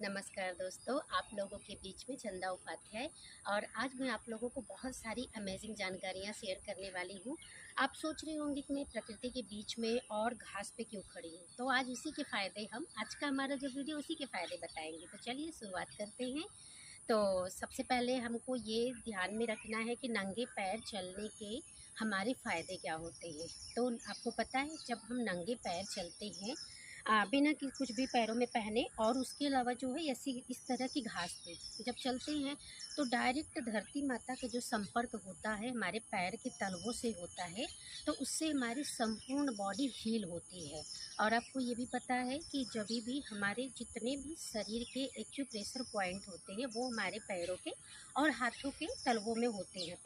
नमस्कार दोस्तों, आप लोगों के बीच में चंदा उपाध्याय। और आज मैं आप लोगों को बहुत सारी अमेजिंग जानकारियाँ शेयर करने वाली हूँ। आप सोच रहे होंगे कि मैं प्रकृति के बीच में और घास पे क्यों खड़ी हूँ, तो आज उसी के फ़ायदे आज का हमारा जो वीडियो उसी के फ़ायदे बताएंगे। तो चलिए शुरुआत करते हैं। तो सबसे पहले हमको ये ध्यान में रखना है कि नंगे पैर चलने के हमारे फ़ायदे क्या होते हैं। तो आपको पता है, जब हम नंगे पैर चलते हैं बिना कि कुछ भी पैरों में पहने, और उसके अलावा जो है ऐसी इस तरह की घास पे जब चलते हैं, तो डायरेक्ट धरती माता का जो संपर्क होता है हमारे पैर के तलवों से होता है, तो उससे हमारी संपूर्ण बॉडी हील होती है। और आपको ये भी पता है कि जब भी हमारे जितने भी शरीर के एक्यूप्रेशर पॉइंट होते हैं वो हमारे पैरों के और हाथों के तलवों में होते हैं,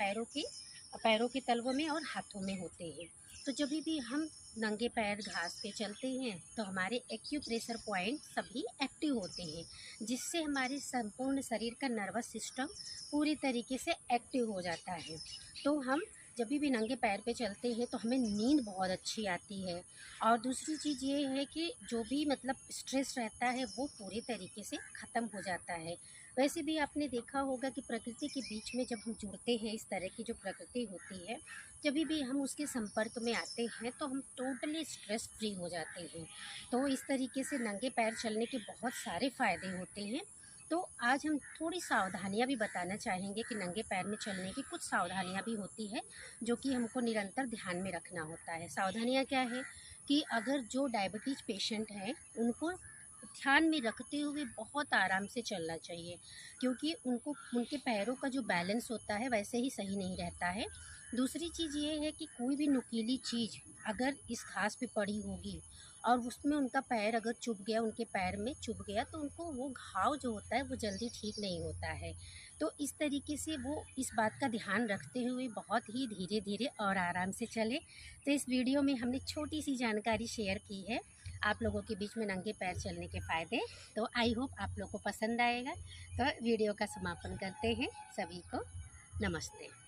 पैरों के तलवों में और हाथों में होते हैं। तो जब भी हम नंगे पैर घास पे चलते हैं तो हमारे एक्यूप्रेशर पॉइंट सभी एक्टिव होते हैं, जिससे हमारे संपूर्ण शरीर का नर्वस सिस्टम पूरी तरीके से एक्टिव हो जाता है। तो हम जब भी नंगे पैर पे चलते हैं तो हमें नींद बहुत अच्छी आती है। और दूसरी चीज़ ये है कि जो भी स्ट्रेस रहता है वो पूरी तरीके से ख़त्म हो जाता है। वैसे भी आपने देखा होगा कि प्रकृति के बीच में जब हम जुड़ते हैं, इस तरह की जो प्रकृति होती है, जब भी हम उसके संपर्क में आते हैं तो हम टोटली स्ट्रेस फ्री हो जाते हैं। तो इस तरीके से नंगे पैर चलने के बहुत सारे फ़ायदे होते हैं। तो आज हम थोड़ी सावधानियां भी बताना चाहेंगे कि नंगे पैर में चलने की कुछ सावधानियां भी होती है, जो कि हमको निरंतर ध्यान में रखना होता है। सावधानियां क्या है कि अगर जो डायबिटीज़ पेशेंट हैं उनको ध्यान में रखते हुए बहुत आराम से चलना चाहिए, क्योंकि उनको उनके पैरों का जो बैलेंस होता है वैसे ही सही नहीं रहता है। दूसरी चीज़ ये है कि कोई भी नुकीली चीज़ अगर इस घास पे पड़ी होगी और उसमें उनका पैर अगर चुभ गया, उनके पैर में चुभ गया, तो उनको वो घाव जो होता है वो जल्दी ठीक नहीं होता है। तो इस तरीके से वो इस बात का ध्यान रखते हुए बहुत ही धीरे धीरे और आराम से चले। तो इस वीडियो में हमने छोटी सी जानकारी शेयर की है आप लोगों के बीच में नंगे पैर चलने के फ़ायदे। तो आई होप आप लोग को पसंद आएगा। तो वीडियो का समापन करते हैं। सभी को नमस्ते।